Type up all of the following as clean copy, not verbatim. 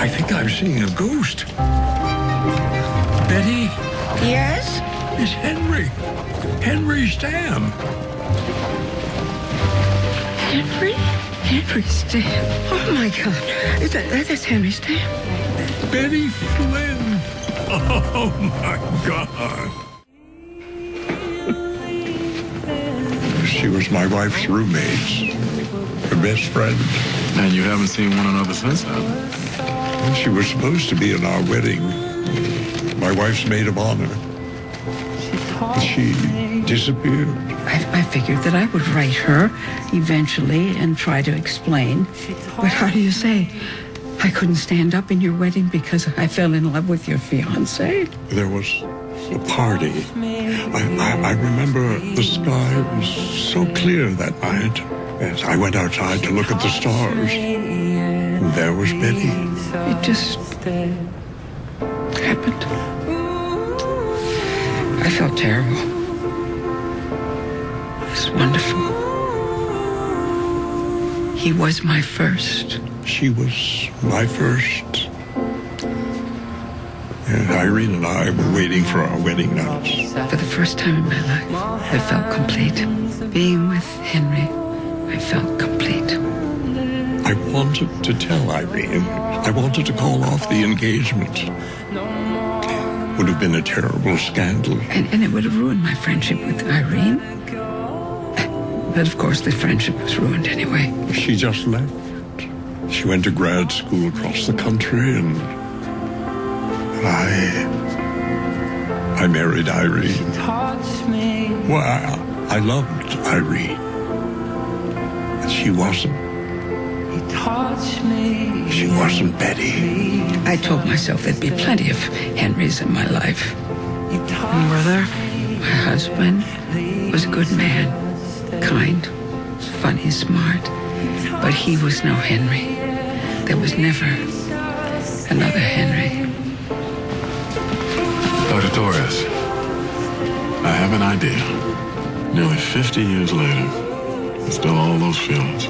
I think I'm seeing a ghost. Betty? Yes? It's Henry. Henry Stam. Henry? Henry Stam. Oh, my God. That's Henry Stam. Betty Flynn. Oh, my God. She was my wife's roommate, her best friend. And you haven't seen one another since then? She was supposed to be in our wedding, my wife's maid of honor. But she disappeared. I figured that I would write her eventually and try to explain. But how do you say, I couldn't stand up in your wedding because I fell in love with your fiancé? There was a party. I remember the sky was so clear that night as I went outside to look at the stars. And there was Betty. It just happened. I felt terrible. It was wonderful. He was my first. She was my first. And Irene and I were waiting for our wedding nights. For the first time in my life, I felt complete. Being with Henry, I felt complete. I wanted to tell Irene. I wanted to call off the engagement. It would have been a terrible scandal. And it would have ruined my friendship with Irene. But of course, the friendship was ruined anyway. She just left. She went to grad school across the country, and I married Irene. Well, I loved Irene. But she wasn't. She wasn't Betty. I told myself there'd be plenty of Henrys in my life. And were there? My husband was a good man, kind, funny, smart. But he was no Henry. There was never another Henry. Dr. Torres, I have an idea. Nearly 50 years later, and still all those feelings.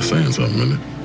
Saying something, isn't it?